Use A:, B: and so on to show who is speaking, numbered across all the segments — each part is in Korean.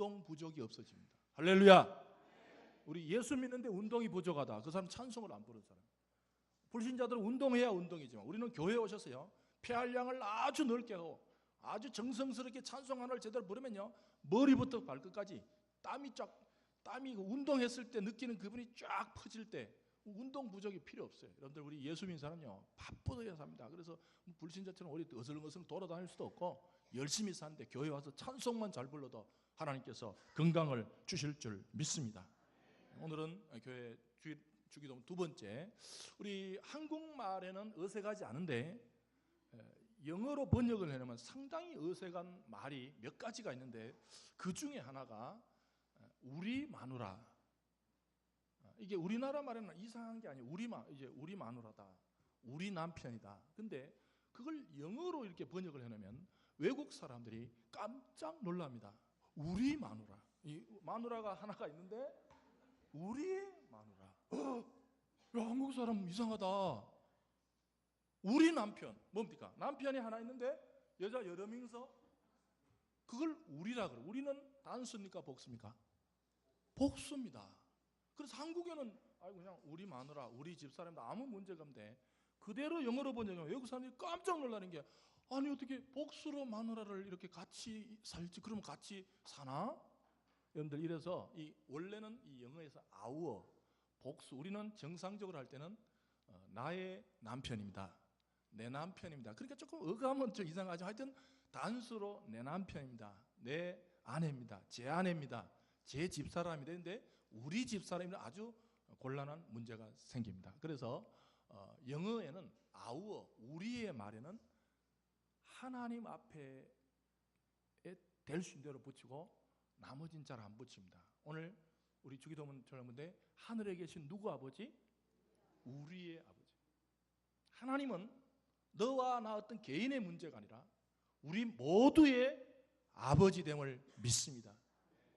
A: 운동 부족이 없어집니다. 할렐루야. 우리 예수 믿는데 운동이 부족하다, 그 사람 찬송을 안 부르는 사람. 불신자들은 운동해야 운동이지만 우리는 교회에 오셔서요, 폐활량을 아주 넓게 하고 아주 정성스럽게 찬송 하나를 제대로 부르면요, 머리부터 발끝까지 땀이 운동했을 때 느끼는 그분이 쫙 퍼질 때 운동 부족이 필요 없어요. 여러분들, 우리 예수 믿는 사람은요 바쁘게 삽니다. 그래서 불신자처럼 우리 어슬렁어슬렁 돌아다닐 수도 없고 열심히 사는데 교회 와서 찬송만 잘 불러도 하나님께서 건강을 주실 줄 믿습니다. 오늘은 교회 주기도문 두 번째, 우리 한국말에는 어색하지 않은데 영어로 번역을 해놓으면 상당히 어색한 말이 몇 가지가 있는데 그 중에 하나가 우리 마누라. 이게 우리나라 말에는 이상한 게 아니에요. 우리 마누라다, 우리 남편이다. 근데 그걸 영어로 이렇게 번역을 해놓으면 외국 사람들이 깜짝 놀랍니다. 우리 마누라. 이 마누라가 하나가 있는데 우리의 마누라. 야, 한국 사람 이상하다. 우리 남편, 뭡니까? 남편이 하나 있는데 여자 여러 명이서 그걸 우리라 그래요. 우리는 단수입니까, 복수입니까? 복수입니다. 그래서 한국에는 그냥 우리 마누라, 우리 집사람도 아무 문제가 없는데 그대로 영어로 번역하면 외국 사람들이 깜짝 놀라는 게, 아니 어떻게 복수로 마누라를 이렇게 같이 살지? 그러면 같이 사나? 여러분들, 이래서 원래는 이 영어에서 our, 복수, 우리는 정상적으로 할 때는 나의 남편입니다, 내 남편입니다. 그러니까 조금 어감은 좀 이상하죠. 하여튼 단수로 내 남편입니다, 내 아내입니다, 제 아내입니다, 제 집사람이 되는데 우리 집사람이면 아주 곤란한 문제가 생깁니다. 그래서 영어에는 our, 우리의 말에는 하나님 앞에 될 수 있는 대로 붙이고 나머지는 잘 안 붙입니다. 오늘 우리 주기도문 전문데 하늘에 계신 누구 아버지? 우리의 아버지. 하나님은 너와 나 어떤 개인의 문제가 아니라 우리 모두의 아버지됨을 믿습니다.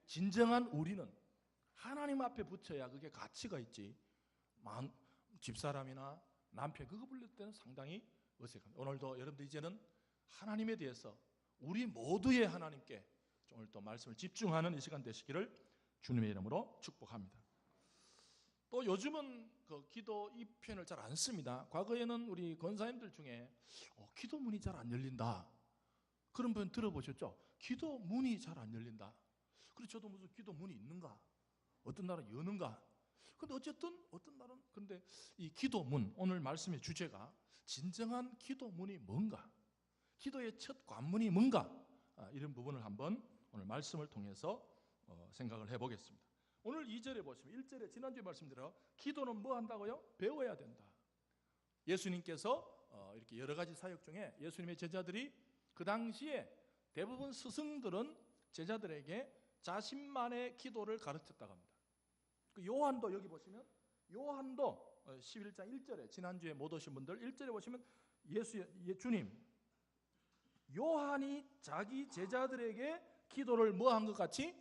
A: 진정한 우리는 하나님 앞에 붙여야 그게 가치가 있지, 집사람이나 남편 그거 부를 때는 상당히 어색합니다. 오늘도 여러분들 이제는 하나님에 대해서 우리 모두의 하나님께 오늘 또 말씀을 집중하는 이 시간 되시기를 주님의 이름으로 축복합니다. 또 요즘은 그 기도 이 표현을 잘 안 씁니다. 과거에는 우리 권사님들 중에 기도문이 잘 안 열린다, 그런 분 들어보셨죠? 기도문이 잘 안 열린다. 그래서 저도 무슨 기도문이 있는가, 어떤 날은 여는가. 근데 어쨌든 어떤 날은, 근데 이 기도문, 오늘 말씀의 주제가 진정한 기도문이 뭔가, 기도의 첫 관문이 뭔가, 이런 부분을 한번 오늘 말씀을 통해서 생각을 해보겠습니다. 오늘 2절에 보시면 1절에 지난주에 말씀드려 기도는 뭐 한다고요? 배워야 된다. 예수님께서 이렇게 여러 가지 사역 중에 예수님의 제자들이 그 당시에 대부분 스승들은 제자들에게 자신만의 기도를 가르쳤다고 합니다. 그 요한도 여기 보시면 요한도 11장 1절에 지난주에 못 오신 분들 1절에 보시면 주님 요한이 자기 제자들에게 기도를 뭐 한 것 같이,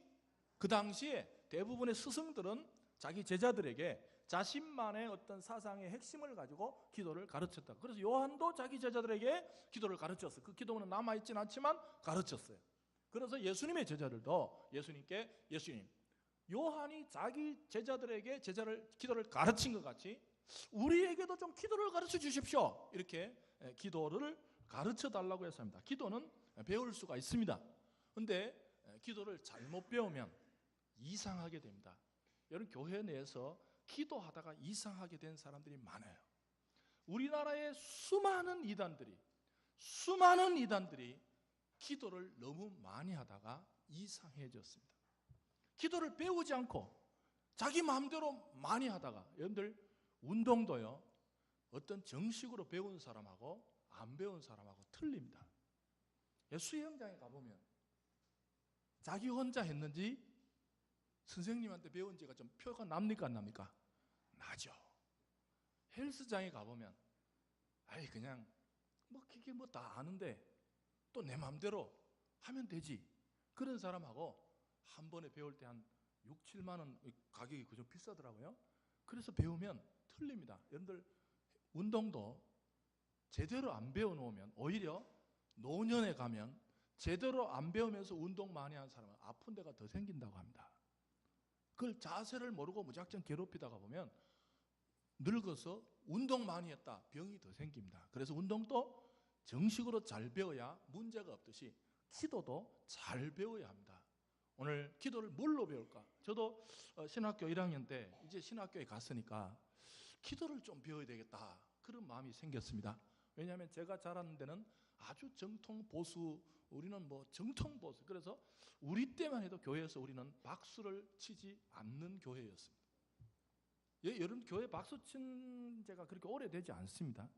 A: 그 당시에 대부분의 스승들은 자기 제자들에게 자신만의 어떤 사상의 핵심을 가지고 기도를 가르쳤다. 그래서 요한도 자기 제자들에게 기도를 가르쳤어요. 그 기도는 남아있지는 않지만 가르쳤어요. 그래서 예수님의 제자들도 예수님께, 예수님 요한이 자기 제자들에게 기도를 가르친 것 같이 우리에게도 좀 기도를 가르쳐 주십시오, 이렇게 기도를 가르쳐 달라고 해서 합니다. 기도는 배울 수가 있습니다. 그런데 기도를 잘못 배우면 이상하게 됩니다. 여러분, 교회 내에서 기도하다가 이상하게 된 사람들이 많아요. 우리나라의 수많은 이단들이 기도를 너무 많이 하다가 이상해졌습니다. 기도를 배우지 않고 자기 마음대로 많이 하다가, 여러분들 운동도요, 어떤 정식으로 배운 사람하고 안 배운 사람하고 틀립니다. 수영장에 가보면 자기 혼자 했는지 선생님한테 배운 지가 좀 표가 납니까 안 납니까? 나죠. 헬스장에 가보면 그냥 그게 다 아는데 또 내 마음대로 하면 되지, 그런 사람하고 한 번에 배울 때 한 6, 7만 원 가격이 좀 비싸더라고요. 그래서 배우면 틀립니다. 여러분들 운동도 제대로 안 배워놓으면 오히려 노년에 가면 제대로 안 배우면서 운동 많이 하는 사람은 아픈 데가 더 생긴다고 합니다. 그걸 자세를 모르고 무작정 괴롭히다가 보면 늙어서 운동 많이 했다 병이 더 생깁니다. 그래서 운동도 정식으로 잘 배워야 문제가 없듯이 기도도 잘 배워야 합니다. 오늘 기도를 뭘로 배울까? 저도 신학교 1학년 때 이제 신학교에 갔으니까 기도를 좀 배워야 되겠다 그런 마음이 생겼습니다. 왜냐하면 제가 자라는 데는 아주 정통 보수, 우리는 뭐 정통 보수, 그래서 우리 때만 해도 교회에서 우리는 박수를 치지 않는 교회였습니다. 여러분 교회 박수 친 지가 그렇게 오래되지 않습니다.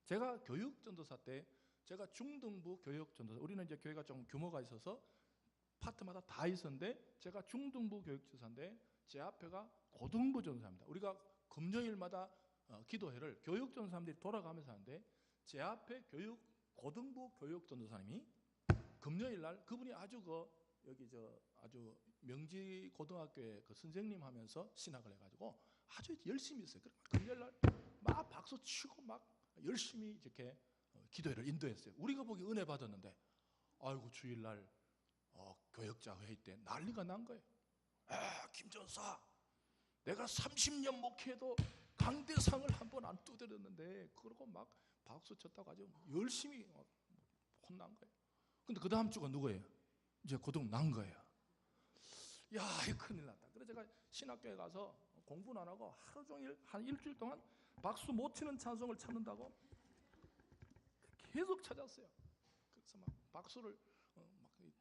A: 제가 교육전도사 때 제가 중등부 교육전도사, 우리는 이제 교회가 좀 규모가 있어서 파트마다 다 있었는데 제가 중등부 교육전도사인데 제 앞에가 고등부 전도사입니다. 우리가 금요일마다 기도회를 교육전도사님들이 돌아가면서 하는데 제 앞에 고등부 교육전도사님이 금요일날 그분이 아주 여기 아주 명지 고등학교에 그 선생님 하면서 신학을 해가지고 아주 열심히 했어요. 금요일날 막 박수 치고 막 열심히 이렇게 기도회를 인도했어요. 우리가 보기 은혜 받았는데 아이고 주일날 교역자 회의 때 난리가 난 거예요. 김 전사, 내가 30년 목회도 강대상을 한 번 안 두드렸는데 그러고 막 박수 쳤다고 아주 열심히 혼난 거예요. 근데 그 다음 주가 누구예요? 이제 고등 난 거예요. 야, 큰일 났다. 그래서 제가 신학교에 가서 공부는 안 하고 하루 종일 한 일주일 동안 박수 못 치는 찬송을 찾는다고 계속 찾았어요. 그래서 막 박수를 막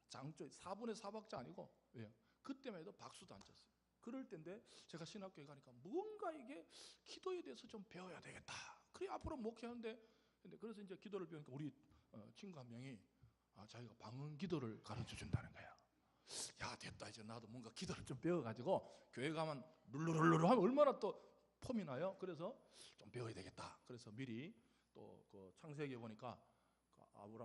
A: 장조 4분의 4박자 아니고 왜요? 그때만 해도 박수도 안 쳤어요. 그럴 때인데 제가 신학교에 가니까 뭔가 이게 기도에 대해서 좀 배워야 되겠다. 그래 앞으로 목회하는데 근데 그래서 이제 기도를 배우니까 우리 친구 한 명이 자기가 방언 기도를 가르쳐 준다는 거야. 야 됐다 이제 나도 뭔가 기도를 좀 배워가지고 교회 가면 룰루룰루 하면 얼마나 또 폼이 나요. 그래서 좀 배워야 되겠다. 그래서 미리 또 그 창세기에 보니까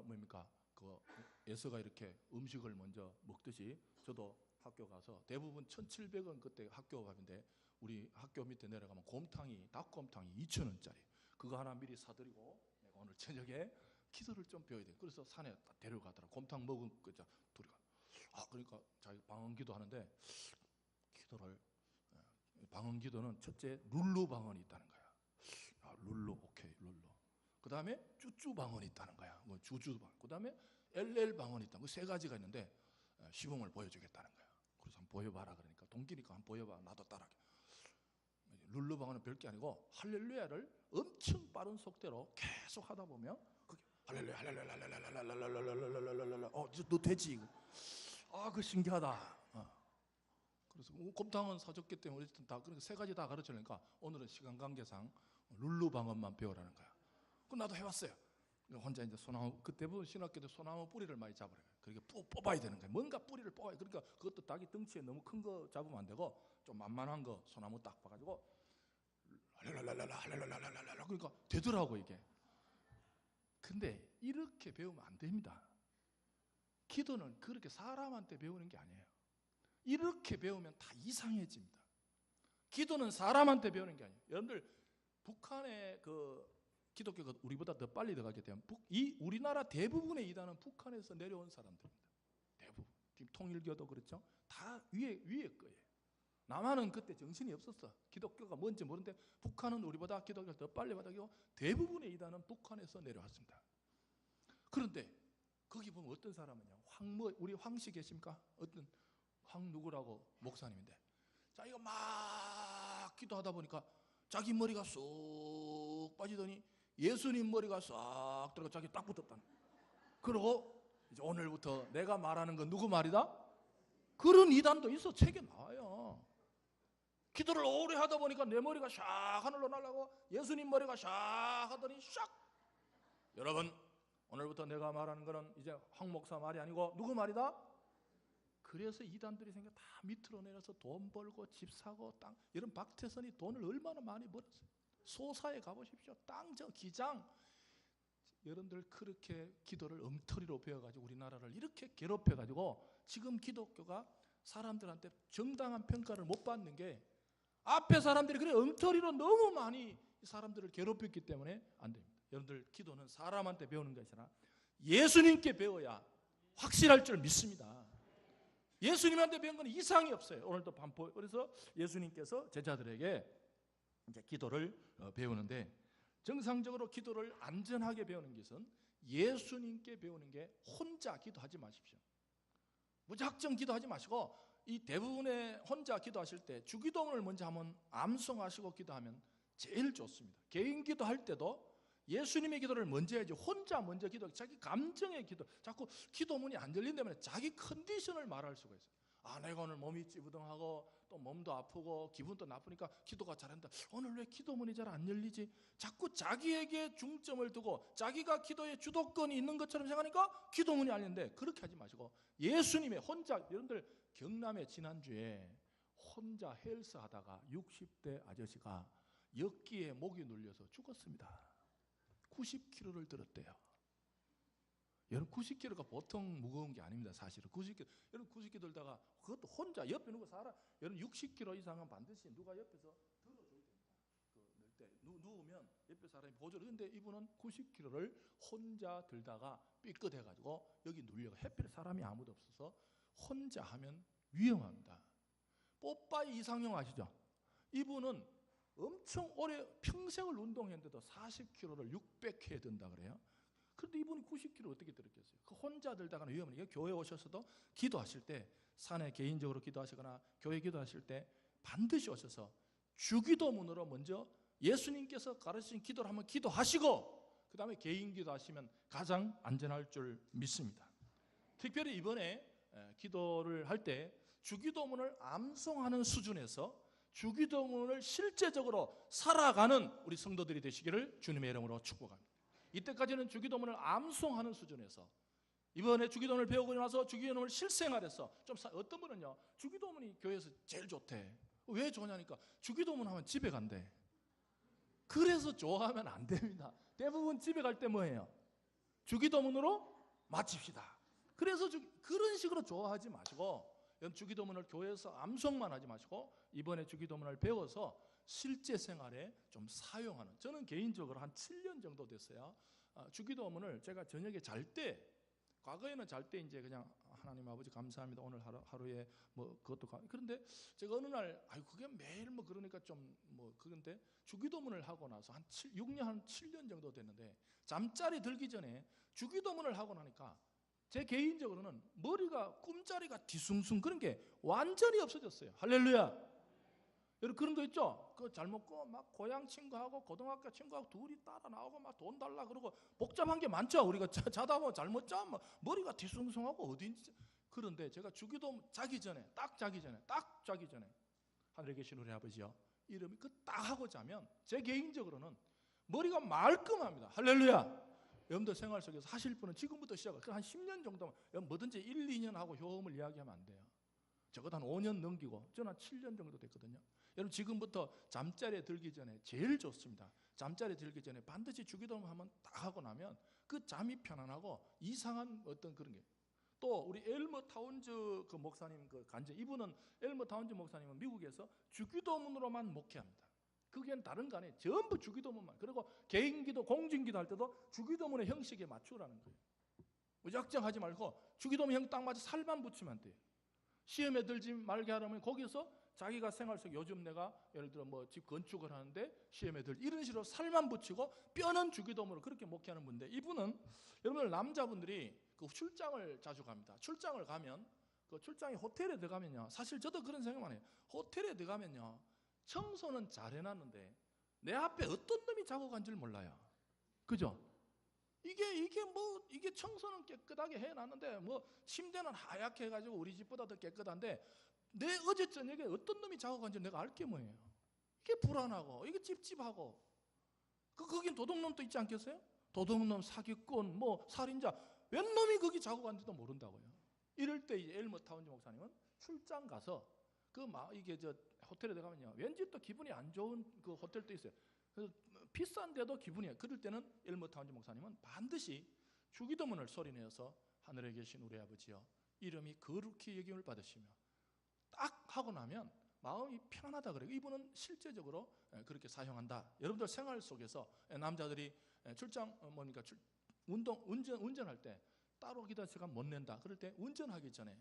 A: 뭡니까 그 에서가 이렇게 음식을 먼저 먹듯이 저도 학교 가서 대부분 1,700원 그때 학교 밥인데 우리 학교 밑에 내려가면 곰탕이 닭곰탕이 2,000원짜리 그거 하나 미리 사드리고 내가 오늘 저녁에 기도를 좀 배워야 돼. 그래서 산에 데려가더라. 곰탕 먹은 거자 둘이 그러니까 자기 방언기도 하는데 기도를 방언기도는 첫째 룰루 방언이 있다는 거야. 룰루 오케이 룰루. 그 다음에 쭈쭈 방언이 있다는 거야. 뭐 주주 방언. 그 다음에 LL 방언이 있다는 거 세 가지가 있는데 시범을 보여주겠다는 거야. 그래서 한번 보여봐라 그러니까 동기니까 한번 보여봐 나도 따라하게. 룰루 방언은 별게 아니고 할렐루야를 엄청 빠른 속도로 계속 하다 보면 그게 할렐루야 할렐루야 할렐루야 너 되지 이거. 그 신기하다. 그래서 곰탕은 사줬기 때문에 어쨌든 다 그러니까 세 가지 다 가르치니까 오늘은 시간 관계상 룰루 방언만 배우라는 거야. 그 나도 해봤어요. 혼자 이제 소나무 그때 보면 신학교 때 소나무 뿌리를 많이 잡으래. 그렇게 뽑아야 되는 거야. 뭔가 뿌리를 뽑아야. 그러니까 그것도 닭이 덩치에 너무 큰 거 잡으면 안 되고 좀 만만한 거 소나무 딱 봐가지고 할랄랄랄랄랄랄랄랄랄 그러니까 되더라고 이게. 근데 이렇게 배우면 안 됩니다. 기도는 그렇게 사람한테 배우는 게 아니에요. 이렇게 배우면 다 이상해집니다. 기도는 사람한테 배우는 게 아니에요. 여러분들 북한의 그 기독교가 우리보다 더 빨리 들어가게 되면 이 우리나라 대부분의 이단은 북한에서 내려온 사람들입니다. 대부분. 지금 통일교도 그렇죠. 다 위에 거예요. 남한은 그때 정신이 없었어. 기독교가 뭔지 모르는데 북한은 우리보다 기독교를 더 빨리 받아들이고 대부분의 이단은 북한에서 내려왔습니다. 그런데 거기 보면 어떤 사람이냐? 우리 황씨 계십니까? 어떤 황 누구라고 목사님인데 자기가 막 기도하다 보니까 자기 머리가 쏙 빠지더니 예수님 머리가 싹 들어가 자기 딱 붙었다. 그리고 이제 오늘부터 내가 말하는 건 누구 말이다? 그런 이단도 있어. 책에 나와요. 기도를 오래 하다 보니까 내 머리가 샥 하늘로 날아가고 예수님 머리가 샥 하더니 샥. 여러분 오늘부터 내가 말하는 거는 이제 황 목사 말이 아니고 누구 말이다? 그래서 이단들이 생겨 다 밑으로 내려서 돈 벌고 집 사고 땅. 여러분 박태선이 돈을 얼마나 많이 벌었어요. 소사에 가보십시오. 땅 저 기장. 여러분들 그렇게 기도를 엉터리로 배워가지고 우리나라를 이렇게 괴롭혀가지고 지금 기독교가 사람들한테 정당한 평가를 못 받는 게 앞에 사람들이 그래 엉터리로 너무 많이 사람들을 괴롭혔기 때문에 안 됩니다. 여러분들 기도는 사람한테 배우는 것이 아니라 예수님께 배워야 확실할 줄 믿습니다. 예수님한테 배운 건 이상이 없어요. 오늘도 반포. 그래서 예수님께서 제자들에게 이제 기도를 배우는데, 정상적으로 기도를 안전하게 배우는 것은 예수님께 배우는 게 혼자 기도하지 마십시오. 무작정 기도하지 마시고, 이 대부분의 혼자 기도하실 때 주기도문을 먼저 한번 암송하시고 기도하면 제일 좋습니다. 개인 기도할 때도 예수님의 기도를 먼저 해야지, 혼자 먼저 기도, 자기 감정의 기도, 자꾸 기도문이 안 열린다면 자기 컨디션을 말할 수가 있어요. 아, 내가 오늘 몸이 찌부둥하고 또 몸도 아프고 기분도 나쁘니까 기도가 잘한다. 오늘 왜 기도문이 잘 안 열리지? 자꾸 자기에게 중점을 두고 자기가 기도의 주도권이 있는 것처럼 생각하니까 기도문이 안 열리는데, 그렇게 하지 마시고 예수님의 혼자, 여러분들 경남에 지난주에 혼자 헬스 하다가 60대 아저씨가 역기에 목이 눌려서 죽었습니다. 90kg를 들었대요. 여러분 90kg가 보통 무거운 게 아닙니다. 사실은 90kg, 여러분 90kg 들다가 그것도 혼자, 옆에 누구 살아, 여러분 60kg 이상은 반드시 누가 옆에서 들어줘야 됩니다. 넣을 때 누우면 옆에 사람이 보조를. 근데 이분은 90kg를 혼자 들다가 삐끗해가지고 여기 눌려가, 해필 사람이 아무도 없어서 혼자 하면 위험합니다. 뽀빠이 이상형 아시죠? 이분은 엄청 오래 평생을 운동했는데도 40kg를 600회 든다 그래요. 그런데 이분이 90kg 어떻게 들었겠어요? 그 혼자 들다가는 위험해요. 교회 오셔서도 기도하실 때, 산에 개인적으로 기도하시거나 교회 기도하실 때 반드시 오셔서 주기도문으로 먼저 예수님께서 가르치신 기도를 한번 기도하시고 그 다음에 개인 기도하시면 가장 안전할 줄 믿습니다. 특별히 이번에 기도를 할 때 주기도문을 암송하는 수준에서 주기도문을 실제적으로 살아가는 우리 성도들이 되시기를 주님의 이름으로 축복합니다. 이때까지는 주기도문을 암송하는 수준에서, 이번에 주기도문을 배우고 나서 주기도문을 실생활해서 좀 어떤 분은요, 주기도문이 교회에서 제일 좋대. 왜 좋냐니까 주기도문 하면 집에 간대. 그래서 좋아하면 안 됩니다. 대부분 집에 갈 때 뭐예요? 주기도문으로 마칩시다. 그래서 그런 식으로 좋아하지 마시고, 주기도문을 교회에서 암송만 하지 마시고 이번에 주기도문을 배워서 실제 생활에 좀 사용하는, 저는 개인적으로 한 7년 정도 됐어요. 주기도문을 제가 저녁에 잘 때, 과거에는 잘 때 이제 그냥 하나님 아버지 감사합니다, 오늘 하루에 뭐 그것도 그런데 제가 어느 날 그게 매일 뭐 그러니까 좀 뭐 그런데 주기도문을 하고 나서 한 6년, 한 7년 정도 됐는데 잠자리 들기 전에 주기도문을 하고 나니까 제 개인적으로는 머리가, 꿈자리가 뒤숭숭 그런 게 완전히 없어졌어요. 할렐루야. 여러분 그런 거 있죠? 그 잘 먹고 막 고향 친구하고 고등학교 친구하고 둘이 따라 나오고 막 돈 달라 그러고 복잡한 게 많죠. 우리가 자다 보면 잘못 자면 머리가 뒤숭숭하고 어딘지. 그런데 제가 주기도 자기 전에 딱 자기 전에 하늘에 계신 우리 아버지요, 이름이 그 딱 하고 자면 제 개인적으로는 머리가 말끔합니다. 할렐루야. 여러분들 생활 속에서 하실 분은 지금부터 시작을 한 10년 정도만, 뭐든지 1, 2년 하고 효험을 이야기하면 안 돼요. 적어도 한 5년 넘기고, 저는 한 7년 정도 됐거든요. 여러분 지금부터 잠자리에 들기 전에 제일 좋습니다. 잠자리에 들기 전에 반드시 주기도문 한번 딱 하고 나면 그 잠이 편안하고 이상한 어떤 그런 게. 또 우리 엘머 타운즈 그 목사님 그 간증, 이분은 엘머 타운즈 목사님은 미국에서 주기도문으로만 목회합니다. 그게 다른 거 아니에요. 전부 주기도문만. 그리고 개인기도, 공진기도 할 때도 주기도문의 형식에 맞추라는 거예요. 무작정하지 말고 주기도문 형 딱 맞아 살만 붙이면 돼요. 시험에 들지 말게 하려면 거기서 자기가 생활 속, 요즘 내가 예를 들어 뭐 집 건축을 하는데 시험에 들, 이런 식으로 살만 붙이고 뼈는 주기도문으로 그렇게 목회하는 분인데, 이분은 여러분들 남자분들이 그 출장을 자주 갑니다. 출장을 가면 그 출장이 호텔에 들어가면요, 사실 저도 그런 생각만 해요. 호텔에 들어가면요, 청소는 잘 해놨는데 내 앞에 어떤 놈이 자고 간 줄 몰라요. 그죠? 이게 청소는 깨끗하게 해놨는데 뭐 침대는 하얗게 해가지고 우리 집보다 더 깨끗한데 내 어제 저녁에 어떤 놈이 자고 간지 내가 알 게 뭐예요? 이게 불안하고 이게 찝찝하고. 거긴 도둑놈도 있지 않겠어요? 도둑놈, 사기꾼, 뭐 살인자, 웬 놈이 거기 자고 간지도 모른다고요. 이럴 때 이제 엘머 타운즈 목사님은 출장 가서 이게 저 호텔에 들어가면요, 왠지 또 기분이 안 좋은 그 호텔도 있어요. 그래서 비싼데도 기분이, 그럴 때는 엘머 타운즈 목사님은 반드시 주기도문을 소리내어서 하늘에 계신 우리 아버지여, 이름이 거룩히 여김을 받으시며, 딱 하고 나면 마음이 편안하다 그래요. 이분은 실제적으로 그렇게 사용한다. 여러분들 생활 속에서 남자들이 출장 운전할 때 따로 기도할 시간 못 낸다. 그럴 때 운전하기 전에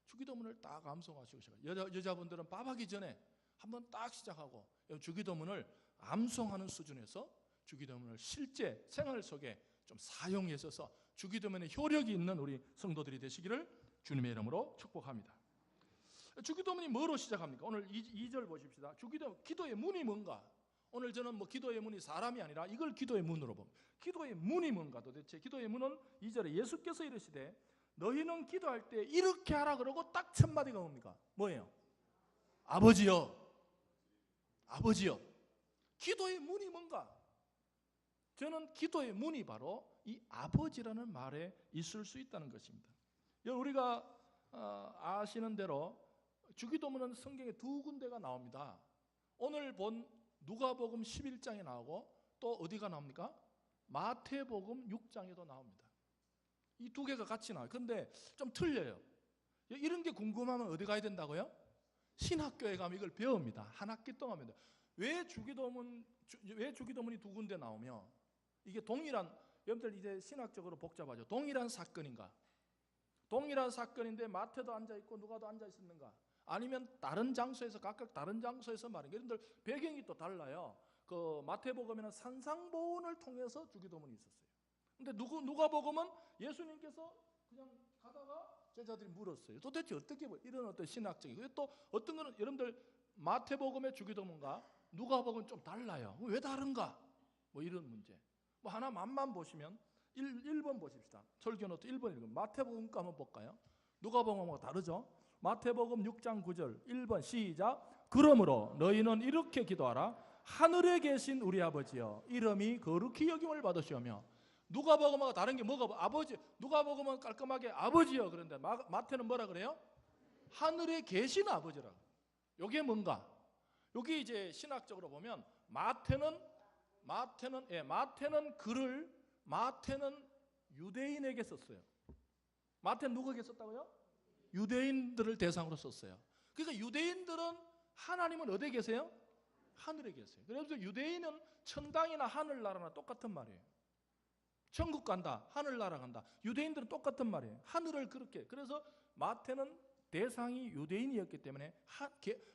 A: 주기도문을 딱 암송하시고 시작해요. 여자분들은 밥하기 전에 한번 딱 시작하고 주기도문을 암송하는 수준에서 주기도문을 실제 생활 속에 좀 사용해서 주기도문에 효력이 있는 우리 성도들이 되시기를 주님의 이름으로 축복합니다. 주기도문이 뭐로 시작합니까? 오늘 2절 보십시다. 기도의 문이 뭔가? 오늘 저는 기도의 문이 사람이 아니라 이걸 기도의 문으로 봅니다. 기도의 문이 뭔가? 도대체 기도의 문은 2절에 예수께서 이르시되 너희는 기도할 때 이렇게 하라 그러고 딱 첫 마디가 뭡니까? 뭐예요? 아버지여. 기도의 문이 뭔가? 저는 기도의 문이 바로 이 아버지라는 말에 있을 수 있다는 것입니다. 우리가 아시는 대로 주기도문은 성경에 2군데가 나옵니다. 오늘 본 누가복음 11장에 나오고 또 어디가 나옵니까? 마태복음 6장에도 나옵니다. 이 2개가 같이 나와요. 그런데 좀 틀려요. 이런 게 궁금하면 어디 가야 된다고요? 신학교에 가면 이걸 배웁니다. 한 학기 동안 배웁니다. 왜 주기도문이 2군데 나오며 이게 동일한, 여러분들 이제 신학적으로 복잡하죠. 동일한 사건인가? 동일한 사건인데 마태도 앉아있고 누가도 앉아있었는가? 아니면 다른 장소에서 각각 다른 장소에서 말인가? 여러분들 배경이 또 달라요. 그 마태복음에는 산상보훈을 통해서 주기도문이 있었어요. 근데 누가복음은 예수님께서 그냥 가다가 제자들이 물었어요. 도대체 어떻게 이런 어떤 신학적인, 또 어떤 거는 여러분들 마태복음의 주기도문과 누가복음은 좀 달라요. 왜 다른가? 이런 문제. 하나 맛만 보시면 1번 보십시다. 설교노트 1번 읽으면 마태복음 거 한번 볼까요? 누가복음하고 다르죠? 마태복음 6장 9절 1번 시작. 그러므로 너희는 이렇게 기도하라. 하늘에 계신 우리 아버지여 이름이 거룩히 여김을 받으시오며. 누가복음하고 다른 게 뭐가? 아버지. 누가복음은 깔끔하게 아버지여 그런데 마태는 뭐라 그래요? 하늘에 계신 아버지라고. 이게 뭔가? 여기 이제 신학적으로 보면 마태는 글을 마태는 유대인에게 썼어요. 마태는 누구에게 썼다고요? 유대인들을 대상으로 썼어요. 그러니까 유대인들은 하나님은 어디에 계세요? 하늘에 계세요. 그래서 유대인은 천당이나 하늘나라나 똑같은 말이에요. 천국 간다, 하늘나라 간다. 유대인들은 똑같은 말이에요. 하늘을 그렇게. 그래서 마태는 대상이 유대인이었기 때문에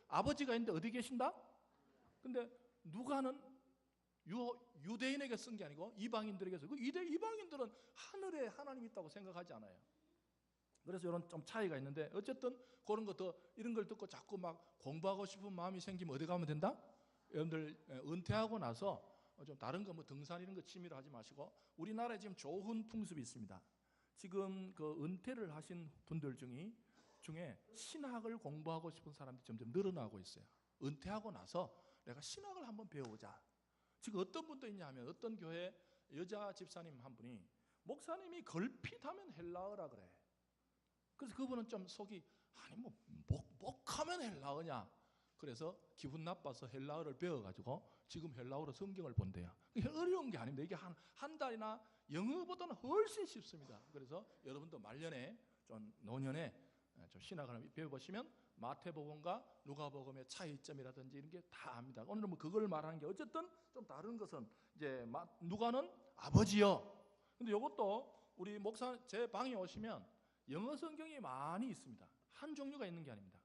A: 아버지가 있는데 어디 계신다? 근데 누가는 유대인에게 쓴 게 아니고 이방인들에게 써요. 이방인들은 하늘에 하나님이 있다고 생각하지 않아요. 그래서 이런 좀 차이가 있는데 어쨌든 그런 거 이런 걸 듣고 자꾸 막 공부하고 싶은 마음이 생기면 어디 가면 된다? 여러분들 은퇴하고 나서 좀 다른 거 등산 이런 거 취미로 하지 마시고 우리나라에 지금 좋은 풍습이 있습니다. 지금 그 은퇴를 하신 분들 중에 신학을 공부하고 싶은 사람들이 점점 늘어나고 있어요. 은퇴하고 나서 내가 신학을 한번 배워보자. 지금 어떤 분도 있냐면 어떤 교회 여자 집사님 한 분이 목사님이 걸핏하면 헬라어라 그래. 그래서 그분은 좀 속이 목하면 헬라어냐. 그래서 기분 나빠서 헬라어를 배워가지고 지금 헬라어로 성경을 본대요. 어려운 게 아닙니다. 이게 한 달이나 영어보다는 훨씬 쉽습니다. 그래서 여러분도 말년에 좀 노년에 좀 신학을 배워보시면 마태복음과 누가복음의 차이점이라든지 이런 게 다 압니다. 오늘은 그걸 말하는 게 어쨌든 좀 다른 것은 이제 누가는 아버지요. 근데 이것도 우리 목사 제 방에 오시면 영어 성경이 많이 있습니다. 한 종류가 있는 게 아닙니다.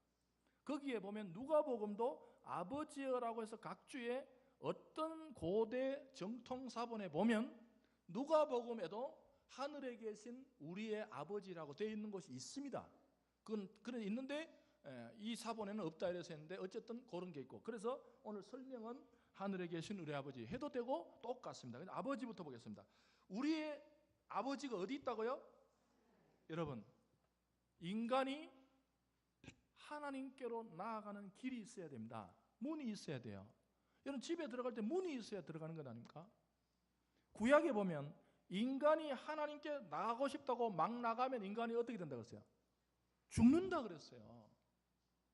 A: 거기에 보면 누가복음도 아버지여라고 해서 각 주에 어떤 고대 정통 사본에 보면 누가복음에도 하늘에 계신 우리의 아버지라고 되어 있는 것이 있습니다. 그건 있는데 이 사본에는 없다 이래서 했는데 어쨌든 그런 게 있고, 그래서 오늘 설명은 하늘에 계신 우리 아버지 해도 되고 똑같습니다. 근데 아버지부터 보겠습니다. 우리의 아버지가 어디 있다고요? 여러분, 인간이 하나님께로 나아가는 길이 있어야 됩니다. 문이 있어야 돼요. 여러분 집에 들어갈 때 문이 있어야 들어가는 것 아닙니까? 구약에 보면 인간이 하나님께 나가고 싶다고 막 나가면 인간이 어떻게 된다고 했어요? 죽는다 그랬어요.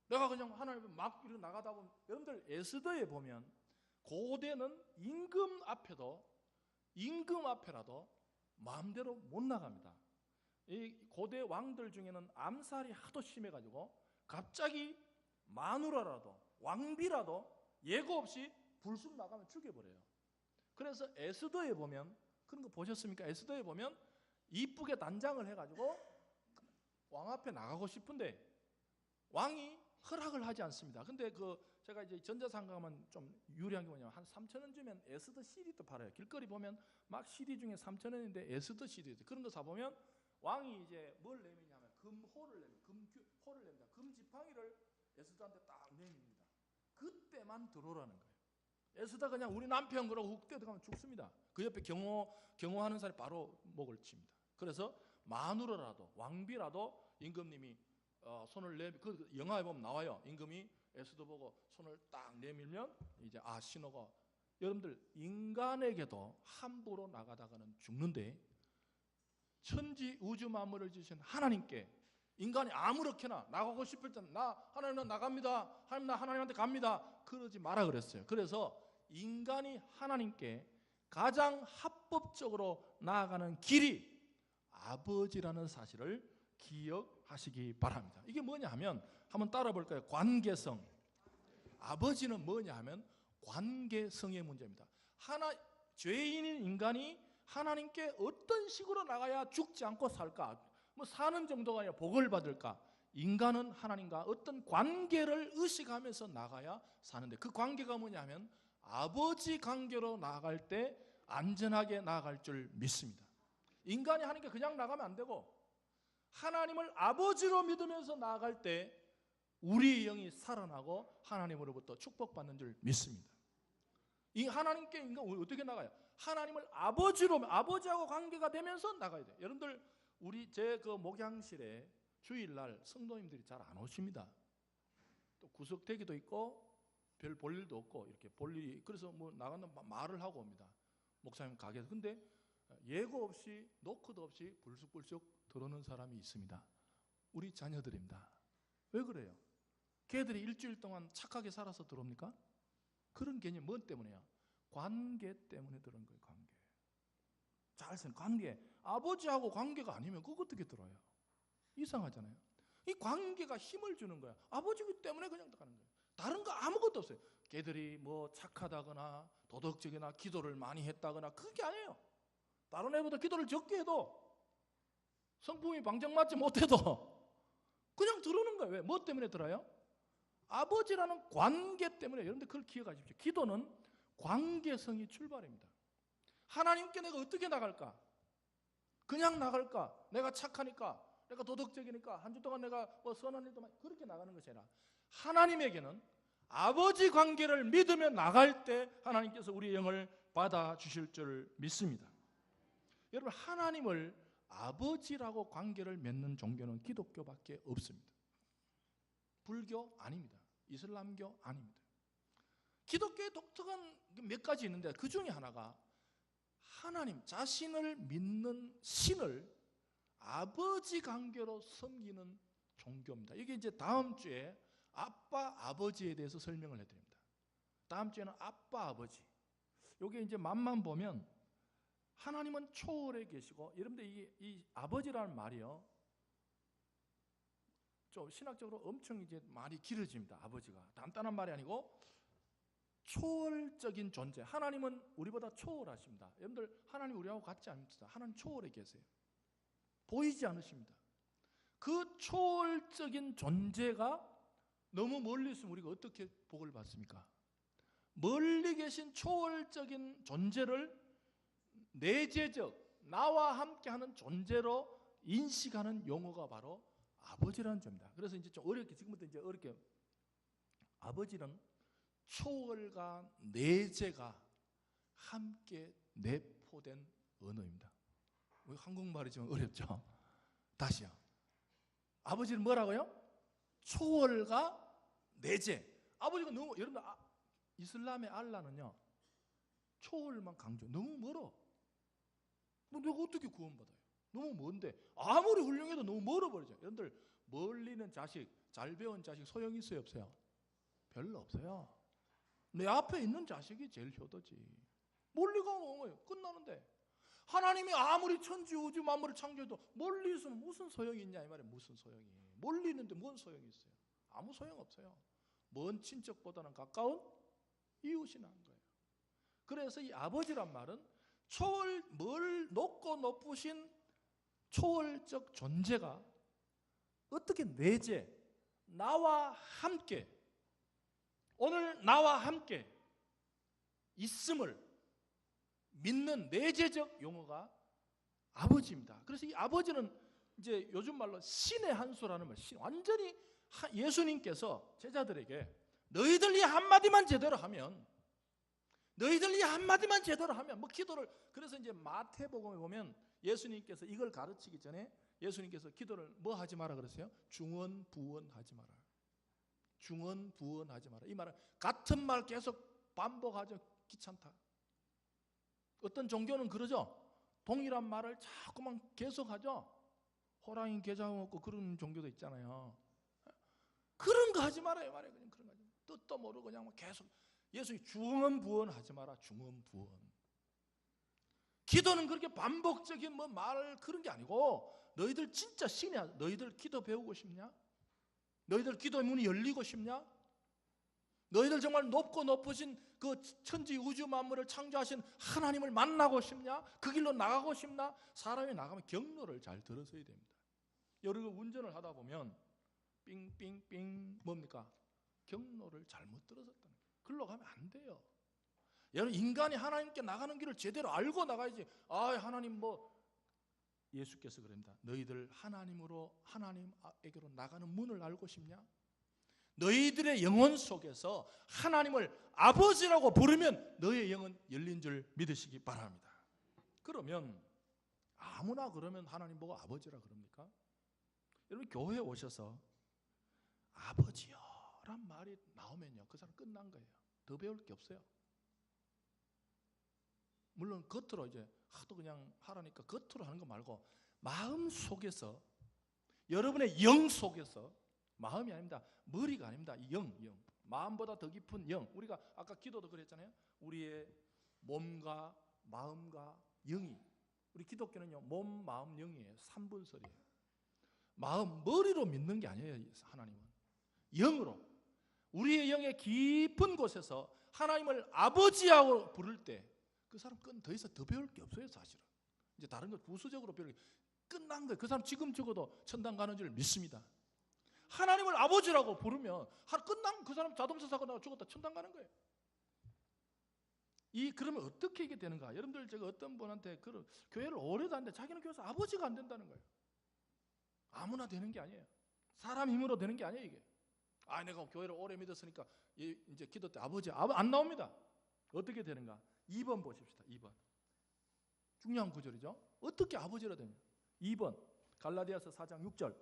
A: 내가 그냥 하나님 막 이렇게 나가다 보면, 여러분들 에스더에 보면 고대는 임금 앞에라도 마음대로 못 나갑니다. 이 고대 왕들 중에는 암살이 하도 심해가지고 갑자기 마누라라도 왕비라도 예고 없이 불쑥 나가면 죽여버려요. 그래서 에스더에 보면 그런 거 보셨습니까? 에스더에 보면 이쁘게 단장을 해가지고 왕 앞에 나가고 싶은데 왕이 허락을 하지 않습니다. 근데 제가 이제 전자상 가면 좀 유리한 게 뭐냐면 한 3,000원 주면 에스더 CD도 팔아요. 길거리 보면 막 CD 중에 3,000원인데 에스더 CD 그런 거 사보면 왕이 이제 뭘 내미냐면 금호를 냅니다. 금호를 냅니다. 금지팡이를 에스더한테 딱 내밉니다. 그때만 들어오라는 거예요. 에스더 그냥 우리 남편 그러고 훅 뛰어들어가면 죽습니다. 그 옆에 경호하는 사람이 바로 목을 칩니다. 그래서 마누라라도 왕비라도 임금님이 손을 그 영화에 보면 나와요. 임금이 에스더 보고 손을 딱 내밀면 이제 신호가. 여러분들 인간에게도 함부로 나가다가는 죽는데 천지 우주 만물을 지으신 하나님께 인간이 아무렇게나 나가고 싶을 때는 하나님 나갑니다. 하나님 나 하나님한테 갑니다. 그러지 마라 그랬어요. 그래서 인간이 하나님께 가장 합법적으로 나아가는 길이 아버지라는 사실을 기억하시기 바랍니다. 이게 뭐냐 하면 한번 따라 볼까요? 관계성. 아버지는 뭐냐 하면 관계성의 문제입니다. 죄인인 인간이 하나님께 어떤 식으로 나가야 죽지 않고 살까? 사는 정도가 아니라 복을 받을까? 인간은 하나님과 어떤 관계를 의식하면서 나가야 사는데 그 관계가 뭐냐 하면 아버지 관계로 나아갈 때 안전하게 나아갈 줄 믿습니다. 인간이 하나님께 그냥 나가면 안 되고 하나님을 아버지로 믿으면서 나아갈 때 우리 영이 살아나고 하나님으로부터 축복받는 줄 믿습니다. 이 하나님께 인간 어떻게 나가요? 하나님을 아버지하고 관계가 되면서 나가야 돼요. 여러분들 제 목양실에 주일날 성도님들이 잘 안 오십니다. 또 구석대기도 있고 별 볼 일도 없고 이렇게 볼 일이 그래서 나가는 말을 하고 옵니다. 목사님 가게에서. 근데 예고 없이 노크도 없이 불쑥불쑥 들어오는 사람이 있습니다. 우리 자녀들입니다. 왜 그래요? 걔들이 일주일 동안 착하게 살아서 들어옵니까? 그런 개념 뭐 때문이야? 관계 때문에 들어온 거예요. 관계. 아버지하고 관계가 아니면 그거 어떻게 들어요? 이상하잖아요. 이 관계가 힘을 주는 거야. 아버지기 때문에 그냥 가는 거예요. 다른 거 아무것도 없어요. 걔들이 착하다거나 도덕적이나 기도를 많이 했다거나 그게 아니에요. 다른 애보다 기도를 적게 해도 성품이 방정맞지 못해도 그냥 들어오는 거예요. 왜? 뭐 때문에 들어요? 아버지라는 관계 때문에. 여러분들 그걸 기억하십시오. 기도는 관계성이 출발입니다. 하나님께 내가 어떻게 나갈까? 그냥 나갈까? 내가 착하니까, 내가 도덕적이니까, 한 주 동안 내가 선한 일도 많이 그렇게 나가는 것이 아니라 하나님에게는 아버지 관계를 믿으며 나갈 때 하나님께서 우리의 영을 받아주실 줄 믿습니다. 여러분 하나님을 아버지라고 관계를 맺는 종교는 기독교밖에 없습니다. 불교 아닙니다. 이슬람교 아닙니다. 기독교의 독특한 몇 가지 있는데 그 중에 하나가 하나님 자신을 믿는 신을 아버지 관계로 섬기는 종교입니다. 이게 이제 다음 주에 아빠 아버지에 대해서 설명을 해드립니다. 다음 주에는 아빠 아버지. 이게 이제 맛만 보면 하나님은 초월에 계시고, 여러분들 이 아버지라는 말이요 좀 신학적으로 엄청 이제 말이 길어집니다. 아버지가 단단한 말이 아니고 초월적인 존재. 하나님은 우리보다 초월하십니다. 여러분들 하나님 우리하고 같지 않습니다. 하나님 초월에 계세요. 보이지 않으십니다. 그 초월적인 존재가 너무 멀리 있으면 우리가 어떻게 복을 받습니까? 멀리 계신 초월적인 존재를 내재적, 나와 함께하는 존재로 인식하는 용어가 바로 아버지라는 점입니다. 그래서 이제 좀 어렵게, 지금부터 이제 어렵게, 아버지는 초월과 내재가 함께 내포된 언어입니다. 한국말이지만 어렵죠? 다시요. 아버지는 뭐라고요? 초월과 내재. 아버지가 너무, 여러분들 이슬람의 알라는요 초월만 강조. 너무 멀어. 내가 어떻게 구원받아요? 너무 먼데. 아무리 훌륭해도 너무 멀어버리죠. 여러분들 멀리는 자식, 잘 배운 자식 소용이 있어요 없어요? 별로 없어요. 내 앞에 있는 자식이 제일 효도지. 멀리 가면 끝나는데. 하나님이 아무리 천지 우주 만물을 창조해도 멀리 있으면 무슨 소용이 있냐 이 말이에요. 무슨 소용이. 멀리 있는데 뭔 소용이 있어요? 아무 소용 없어요. 먼 친척보다는 가까운 이웃이 난 거예요. 그래서 이 아버지란 말은 초월, 높고 높으신 초월적 존재가 어떻게 내재, 나와 함께, 오늘 나와 함께 있음을 믿는 내재적 용어가 아버지입니다. 그래서 이 아버지는 이제 요즘 말로 신의 한 수라는 말, 완전히 예수님께서 제자들에게 너희들 이 한마디만 제대로 하면, 너희들 이 한마디만 제대로 하면, 뭐 기도를, 그래서 이제 마태복음에 보면 예수님께서 이걸 가르치기 전에 예수님께서 기도를 뭐 하지 마라 그랬어요? 중언부언하지 마라. 중언부언하지 마라. 이 말은 같은 말 계속 반복하죠. 귀찮다. 어떤 종교는 그러죠. 동일한 말을 자꾸만 계속하죠. 호랑이 게 잡아먹고 그런 종교도 있잖아요. 그런 거 하지 말아요. 말이에요. 그냥 그런 거 하지. 뜻도 모르고 그냥 뭐 계속. 예수님 중언부언하지 마라. 중언부언. 기도는 그렇게 반복적인 뭐 말 그런 게 아니고, 너희들 진짜 신이야. 너희들 기도 배우고 싶냐? 너희들 기도의 문이 열리고 싶냐? 너희들 정말 높고 높으신 그 천지 우주 만물을 창조하신 하나님을 만나고 싶냐? 그 길로 나가고 싶나? 사람이 나가면 경로를 잘 들어서야 됩니다. 여러분 운전을 하다 보면 삥삥삥 뭡니까? 경로를 잘못 들어섰다는 거예요. 글로 가면 안 돼요. 여러분 인간이 하나님께 나가는 길을 제대로 알고 나가야지. 아 하나님 뭐, 예수께서 그럽니다. 너희들 하나님에게로 나가는 문을 알고 싶냐? 너희들의 영혼 속에서 하나님을 아버지라고 부르면 너의 영은 열린 줄 믿으시기 바랍니다. 그러면 아무나 그러면 하나님 보고 아버지라 그럽니까? 여러분 교회에 오셔서 아버지요란 말이 나오면요, 그 사람 끝난 거예요. 더 배울 게 없어요. 물론 겉으로 이제 하도 그냥 하라니까 겉으로 하는 거 말고 마음 속에서, 여러분의 영 속에서, 마음이 아닙니다. 머리가 아닙니다. 영. 마음보다 더 깊은 영. 우리가 아까 기도도 그랬잖아요. 우리의 몸과 마음과 영이, 우리 기독교는요 몸, 마음, 영이에요. 3분설이에요. 마음, 머리로 믿는 게 아니에요. 하나님은 영으로, 우리의 영의 깊은 곳에서 하나님을 아버지라고 부를 때 그 사람 더 이상 더 배울 게 없어요. 사실은 이제 다른 걸 부수적으로 배울 게 끝난 거예요. 그 사람 지금 죽어도 천당 가는 줄 믿습니다. 하나님을 아버지라고 부르면 끝난, 그 사람 자동차 사고 나가 죽었다 천당 가는 거예요. 그러면 어떻게 이게 되는가? 여러분들 제가 어떤 분한테 교회를 오래 다녔는데 자기는 교회에서 아버지가 안 된다는 거예요. 아무나 되는 게 아니에요. 사람 힘으로 되는 게 아니에요. 이게 내가 교회를 오래 믿었으니까 이제 기도 때 아버지 안 나옵니다. 어떻게 되는가? 2번 보십시다. 2번 중요한 구절이죠. 어떻게 아버지라 되냐? 2번 갈라디아서 4장 6절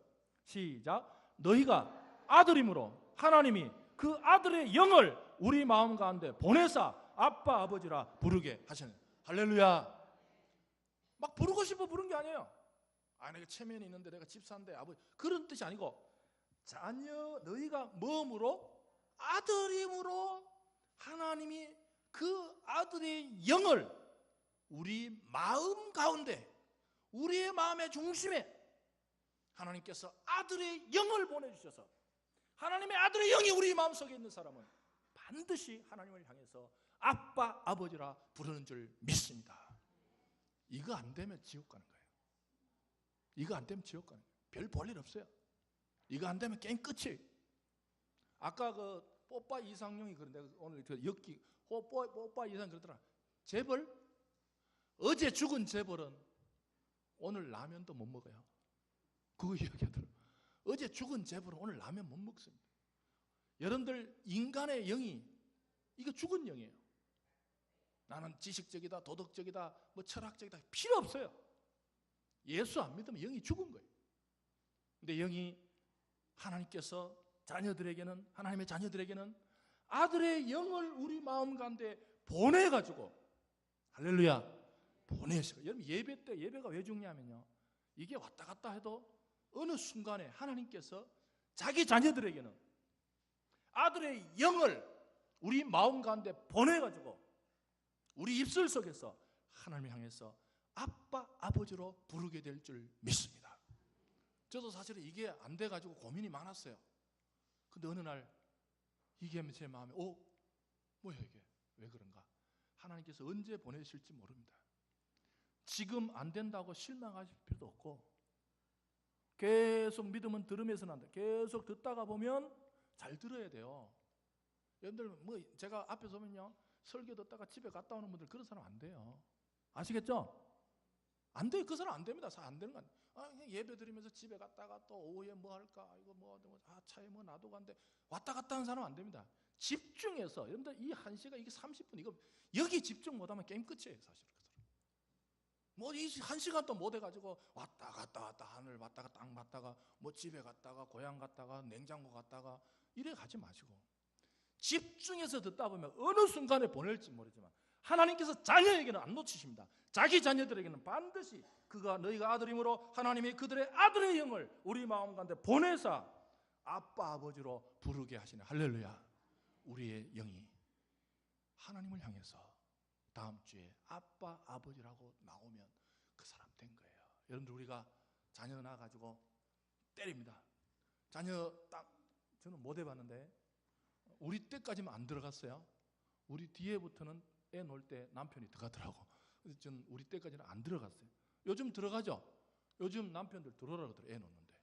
A: 시작. 너희가 아들임으로 하나님이 그 아들의 영을 우리 마음 가운데 보내사 아빠 아버지라 부르게 하시는. 할렐루야. 막 부르고 싶어 부른 게 아니에요. 내가 체면이 있는데 내가 집사인데 아버지, 그런 뜻이 아니고, 자녀 너희가 몸으로 아들임으로 하나님이 그 아들의 영을 우리 마음 가운데, 우리의 마음의 중심에 하나님께서 아들의 영을 보내주셔서, 하나님의 아들의 영이 우리 마음속에 있는 사람은 반드시 하나님을 향해서 아빠 아버지라 부르는 줄 믿습니다. 이거 안 되면 지옥 가는 거예요. 이거 안 되면 지옥 가는 거예요. 별 볼 일 없어요. 이거 안 되면 게임 끝이에요. 아까 그 뽀빠 이상용이 그런데 오늘 엮기 뽀빠 이상 그러더라. 재벌, 어제 죽은 재벌은 오늘 라면도 못 먹어요. 그거 이야기하더라고요. 어제 죽은 재벌은 오늘 라면 못 먹습니다. 여러분들 인간의 영이 이거 죽은 영이에요. 나는 지식적이다, 도덕적이다, 뭐 철학적이다 필요 없어요. 예수 안 믿으면 영이 죽은 거예요. 근데 영이 하나님께서 자녀들에게는, 하나님의 자녀들에게는 아들의 영을 우리 마음 가운데 보내가지고, 할렐루야, 보내시고. 여러분 예배 때, 예배가 왜 중요하면요, 이게 왔다 갔다 해도 어느 순간에 하나님께서 자기 자녀들에게는 아들의 영을 우리 마음 가운데 보내가지고 우리 입술 속에서 하나님을 향해서 아빠 아버지로 부르게 될 줄 믿습니다. 저도 사실은 이게 안 돼가지고 고민이 많았어요. 근데 어느 날 이게 제 마음에 뭐야 이게 왜 그런가? 하나님께서 언제 보내실지 모릅니다. 지금 안 된다고 실망하실 필요도 없고, 계속 믿음은 들으면서는 안 돼. 계속 듣다가 보면 잘 들어야 돼요. 여러분들 뭐 제가 앞에서 보면요, 설교 듣다가 집에 갔다 오는 분들 그런 사람 안 돼요. 아시겠죠? 안 돼요. 그 사람 안 됩니다. 안 되는 거 아니에요. 예배 드리면서 집에 갔다가 또 오후에 뭐 할까, 이거 뭐 차에 뭐 놔두고 간데 왔다 갔다 하는 사람 안 됩니다. 집중해서. 여러분들 이 1시간 이게 30분 이거 여기 집중 못하면 게임 끝이에요. 사실 그 사람. 뭐 이 1시간 또 못 해가지고 왔다 갔다 하늘 왔다가 땅 갔다가 뭐 집에 갔다가 고향 갔다가 냉장고 갔다가 이래 가지 마시고 집중해서 듣다 보면 어느 순간에 보낼지 모르지만 하나님께서 자녀에게는 안 놓치십니다. 자기 자녀들에게는 반드시 그가 너희가 아들이므로 하나님이 그들의 아들의 영을 우리 마음 가운데 보내사 아빠 아버지로 부르게 하시네. 할렐루야. 우리의 영이 하나님을 향해서 다음 주에 아빠 아버지라고 나오면 그 사람 된 거예요. 여러분들 우리가 자녀 낳아가지고 때립니다. 자녀 딱 저는 못 해봤는데 우리 때까지만 안 들어갔어요. 우리 뒤에부터는 애 놓을 때 남편이 들어가더라고. 그래서 저는 우리 때까지는 안 들어갔어요. 요즘 들어가죠. 요즘 남편들 들어오라 그러더라고요. 애 놓는데.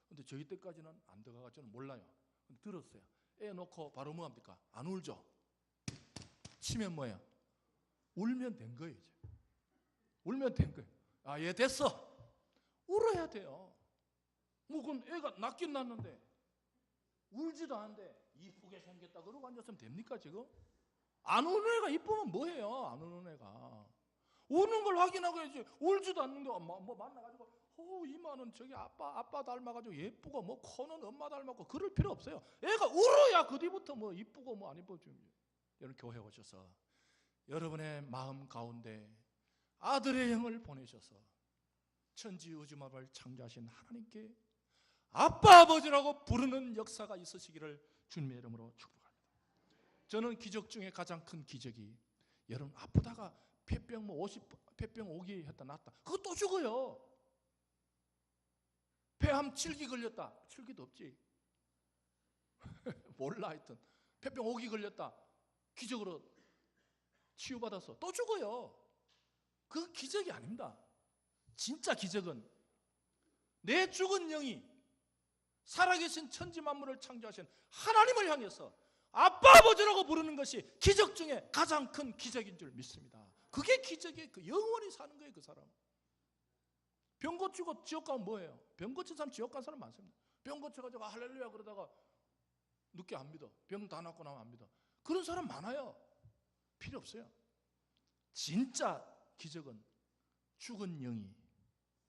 A: 근데 저희 때까지는 안 들어가가 저는 몰라요. 근데 들었어요. 애 놓고 바로 뭐 합니까? 안 울죠. 치면 뭐예요? 울면 된 거예요. 이제 울면 된 거예요. 아, 얘 됐어. 울어야 돼요. 뭐 그건 애가 낳긴 낳는데 울지도 않는데 이쁘게 생겼다 그러고 앉았으면 됩니까 지금? 안 우는 애가 이쁘면 뭐해요? 안 우는 애가 우는 걸 확인하고 해야지. 울지도 않는데 뭐 만나가지고 이마는 저기 아빠 닮아가지고 예쁘고 뭐 코는 엄마 닮았고 그럴 필요 없어요. 애가 울어야 그 뒤부터 뭐 이쁘고 뭐 안 이쁘고. 여러분 교회 오셔서 여러분의 마음 가운데 아들의 영을 보내셔서 천지 우주만을 창조하신 하나님께 아빠 아버지라고 부르는 역사가 있으시기를 주님의 이름으로 축복합니다. 저는 기적 중에 가장 큰 기적이 여러분 아프다가 폐병 뭐 50폐병 5기 했다 낫다. 그거 또 죽어요. 폐암 7기 걸렸다. 7기도 없지. 몰라 하여튼 폐병 5기 걸렸다. 기적으로 치유받아서 또 죽어요. 그건 기적이 아닙니다. 진짜 기적은 내 죽은 영이 살아계신 천지 만물을 창조하신 하나님을 향해서 아빠 아버지라고 부르는 것이 기적 중에 가장 큰 기적인 줄 믿습니다. 그게 기적이에요. 그 영원히 사는 거예요. 그 사람 병 고치고 지옥 가면 뭐예요? 병 고친 사람 지옥 간 사람 많습니다. 병 고쳐가지고 할렐루야 그러다가 늦게 안 믿어. 병 다 낫고 나면 안 믿어. 그런 사람 많아요. 필요 없어요. 진짜 기적은 죽은 영이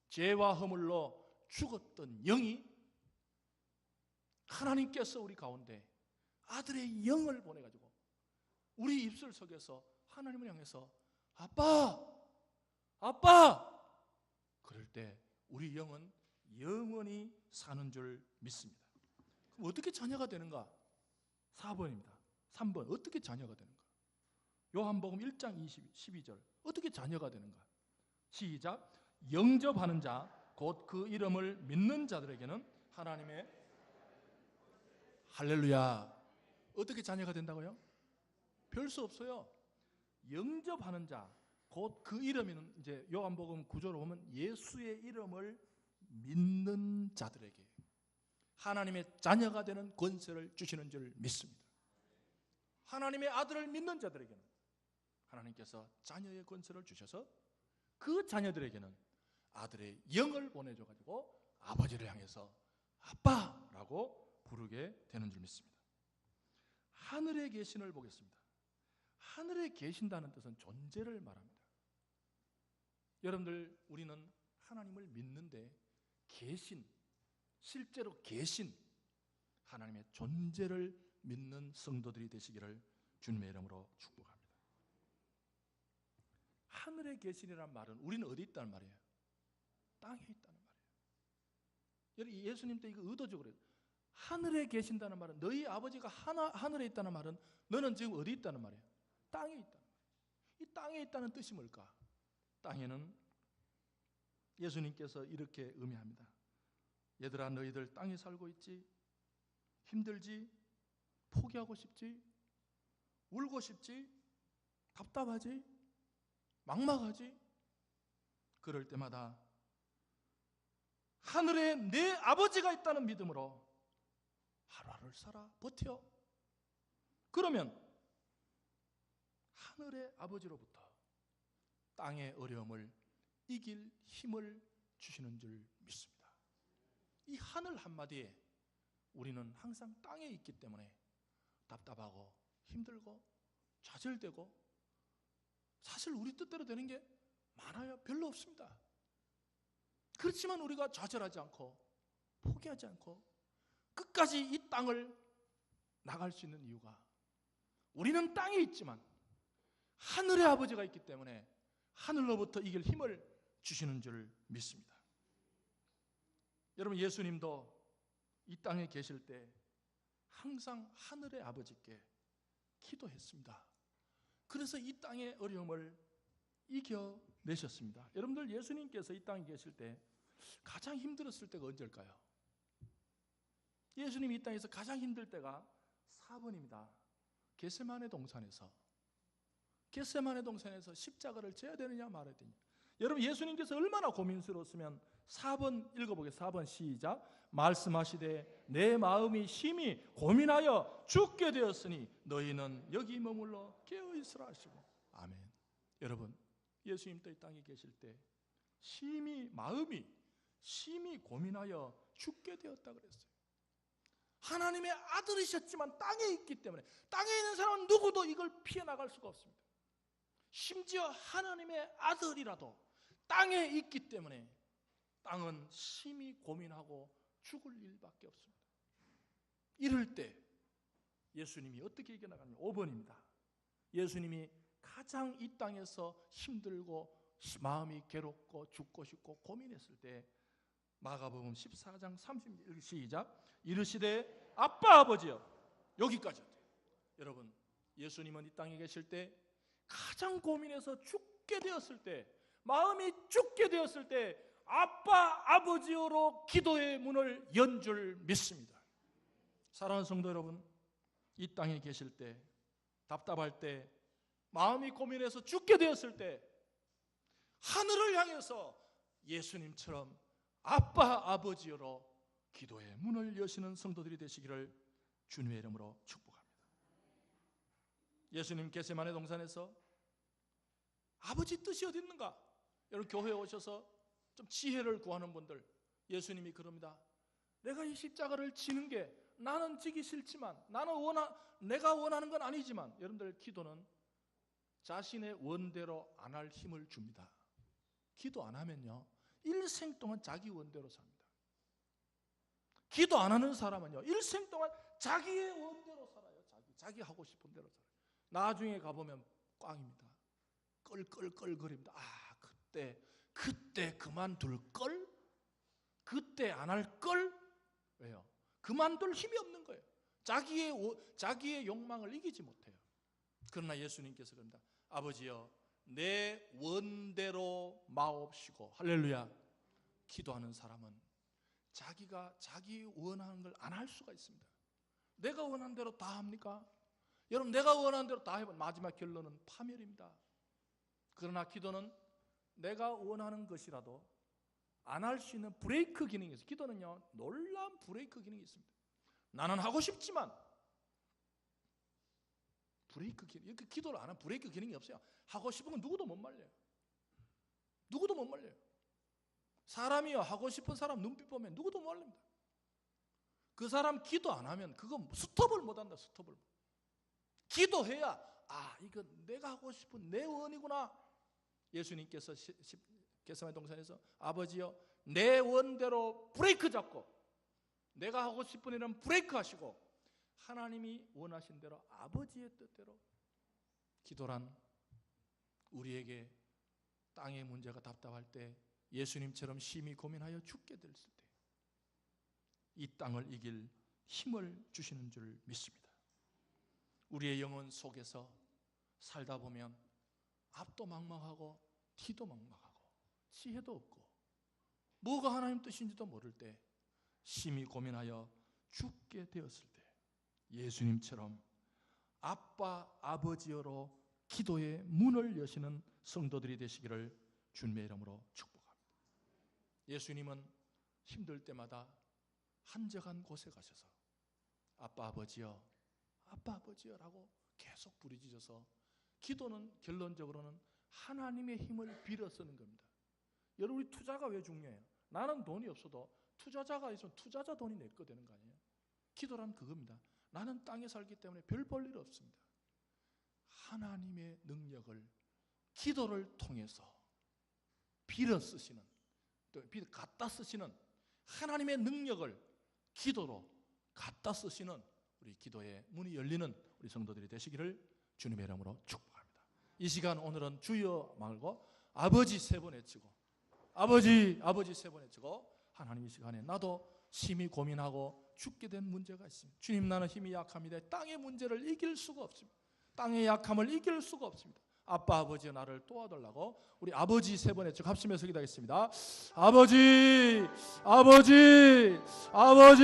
A: 죄와 허물로 죽었던 영이 하나님께서 우리 가운데 아들의 영을 보내가지고 우리 입술 속에서 하나님을 향해서 아빠 그럴 때 우리 영은 영원히 사는 줄 믿습니다. 그럼 어떻게 자녀가 되는가? 4번입니다. 3번 어떻게 자녀가 되는가? 요한복음 1장 12절 어떻게 자녀가 되는가? 시작. 영접하는 자 곧 그 이름을 믿는 자들에게는 하나님의 할렐루야. 어떻게 자녀가 된다고요? 별 수 없어요. 영접하는 자 곧 그 이름은 이제 요한복음 9절로 보면 예수의 이름을 믿는 자들에게 하나님의 자녀가 되는 권세를 주시는 줄 믿습니다. 하나님의 아들을 믿는 자들에게는 하나님께서 자녀의 권세를 주셔서 그 자녀들에게는 아들의 영을 보내줘가지고 아버지를 향해서 아빠라고 부르게 되는 줄 믿습니다. 하늘에 계신을 보겠습니다. 하늘에 계신다는 뜻은 존재를 말합니다. 여러분들 우리는 하나님을 믿는데 계신, 실제로 계신 하나님의 존재를 믿는 성도들이 되시기를 주님의 이름으로 축복합니다. 하늘에 계신이라는 말은 우리는 어디 있다는 말이에요? 땅에 있다는 말이에요. 여러분 예수님 때 이거 의도적으로 하늘에 계신다는 말은 너희 아버지가 하늘에 있다는 말은 너는 지금 어디 있다는 말이에요? 땅에 있다는 말이에요. 이 땅에 있다는 뜻이 뭘까? 땅에는 예수님께서 이렇게 의미합니다. 얘들아 너희들 땅에 살고 있지? 힘들지? 포기하고 싶지? 울고 싶지? 답답하지? 막막하지? 그럴 때마다 하늘에 내 아버지가 있다는 믿음으로 하루하루를 살아 버텨. 그러면 하늘의 아버지로부터 땅의 어려움을 이길 힘을 주시는 줄 믿습니다. 이 하늘 한마디에 우리는 항상 땅에 있기 때문에 답답하고 힘들고 좌절되고 사실 우리 뜻대로 되는 게 많아요. 별로 없습니다. 그렇지만 우리가 좌절하지 않고 포기하지 않고 끝까지 이 땅을 나갈 수 있는 이유가 우리는 땅에 있지만 하늘의 아버지가 있기 때문에 하늘로부터 이길 힘을 주시는 줄 믿습니다. 여러분, 예수님도 이 땅에 계실 때 항상 하늘의 아버지께 기도했습니다. 그래서 이 땅의 어려움을 이겨내셨습니다. 여러분들, 예수님께서 이 땅에 계실 때 가장 힘들었을 때가 언제일까요? 예수님이 이 땅에서 가장 힘들 때가 4번입니다. 겟세마네 동산에서 십자가를 져야 되느냐 말아야 되느냐. 여러분, 예수님께서 얼마나 고민스러웠으면 4번 읽어보겠습니다. 4번 시작. 말씀하시되 내 마음이 심히 고민하여 죽게 되었으니 너희는 여기 머물러 깨어있으라 하시고. 아멘. 여러분, 예수님 이 땅에 계실 때 마음이 심히 고민하여 죽게 되었다 그랬어요. 하나님의 아들이셨지만 땅에 있기 때문에 땅에 있는 사람은 누구도 이걸 피해 나갈 수가 없습니다. 심지어 하나님의 아들이라도 땅에 있기 때문에 땅은 심히 고민하고 죽을 일밖에 없습니다. 이럴 때 예수님이 어떻게 이겨나가냐? 5번입니다. 예수님이 가장 이 땅에서 힘들고 마음이 괴롭고 죽고 싶고 고민했을 때 마가복음 14장 30절 시작. 이르시되 아빠 아버지여. 여기까지. 여러분, 예수님은 이 땅에 계실 때 가장 고민해서 죽게 되었을 때, 마음이 죽게 되었을 때 아빠 아버지여로 기도의 문을 연 줄 믿습니다. 사랑하는 성도 여러분, 이 땅에 계실 때 답답할 때 마음이 고민해서 죽게 되었을 때 하늘을 향해서 예수님처럼 아빠 아버지여로 기도의 문을 여시는 성도들이 되시기를 주님의 이름으로 축복합니다. 예수님 겟세마네 동산에서 아버지 뜻이 어디 있는가? 여러분, 교회에 오셔서 좀 지혜를 구하는 분들, 예수님이 그럽니다. 내가 이 십자가를 지는 게 나는 지기 싫지만, 내가 원하는 건 아니지만, 여러분들, 기도는 자신의 원대로 안 할 힘을 줍니다. 기도 안 하면요, 일생 동안 자기 원대로 삽니다. 기도 안 하는 사람은요, 일생 동안 자기의 원대로 살아요. 자기 하고 싶은 대로 살아요. 나중에 가보면 꽝입니다. 끌끌끌거립니다. 아, 그때 그만둘 걸? 그때 안 할 걸? 왜요? 그만둘 힘이 없는 거예요. 자기의 욕망을 이기지 못해요. 그러나 예수님께서 그럽니다. 아버지여, 내 원대로 마옵시고. 할렐루야. 기도하는 사람은 자기가 자기 원하는 걸 안 할 수가 있습니다. 내가 원하는 대로 다 합니까? 여러분, 내가 원하는 대로 다 해본 마지막 결론은 파멸입니다. 그러나 기도는 내가 원하는 것이라도 안 할 수 있는 브레이크 기능이 있어요. 기도는요, 놀라운 브레이크 기능이 있습니다. 나는 하고 싶지만 브레이크 기능, 이렇게 기도를 안 하면 브레이크 기능이 없어요. 하고 싶은 건 누구도 못 말려요. 누구도 못 말려요. 사람이요, 하고 싶은 사람 눈빛 보면 누구도 못 말립니다. 그 사람 기도 안 하면 그거 스톱을 못 한다. 스톱을. 기도해야 이거 내가 하고 싶은 내 원이구나. 예수님께서 겟세마네 동산에서 아버지여, 내 원대로 브레이크 잡고 내가 하고 싶은 일은 브레이크 하시고 하나님이 원하신 대로 아버지의 뜻대로. 기도란 우리에게 땅의 문제가 답답할 때 예수님처럼 심히 고민하여 죽게 됐을 때 이 땅을 이길 힘을 주시는 줄 믿습니다. 우리의 영혼 속에서 살다 보면 앞도 막막하고 뒤도 막막하고 지혜도 없고 뭐가 하나님 뜻인지도 모를 때 심히 고민하여 죽게 되었을 때 예수님처럼 아빠 아버지여로 기도의 문을 여시는 성도들이 되시기를 주님의 이름으로 축복합니다. 예수님은 힘들 때마다 한적한 곳에 가셔서 아빠 아버지여, 아빠 아버지여라고 계속 부르짖어서 기도는 결론적으로는 하나님의 힘을 빌어 쓰는 겁니다. 여러분, 우리 투자가 왜 중요해요? 나는 돈이 없어도 투자자가 있으면 투자자 돈이 내 거 되는 거 아니에요? 기도란 그겁니다. 나는 땅에 살기 때문에 별 볼 일 없습니다. 하나님의 능력을 기도를 통해서 빌어 쓰시는, 또 갖다 쓰시는, 하나님의 능력을 기도로 갖다 쓰시는 우리 기도의 문이 열리는 우리 성도들이 되시기를 주님의 이름으로 축복합니다. 이 시간 오늘은 주여 말고 아버지 세 번 외치고, 아버지 세 번 외치고, 하나님 이 시간에 나도 심히 고민하고 죽게 된 문제가 있습니다. 주님, 나는 힘이 약합니다. 땅의 문제를 이길 수가 없습니다. 땅의 약함을 이길 수가 없습니다. 아빠 아버지 나를 도와달라고 우리 아버지 세 번 외치고 합심해서 기도하겠습니다. 아버지, 아버지, 아버지.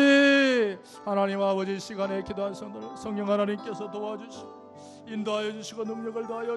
A: 하나님 아버지, 시간에 기도한 성도를 성령 하나님께서 도와주시고 인도하여 주시고 능력을 더하여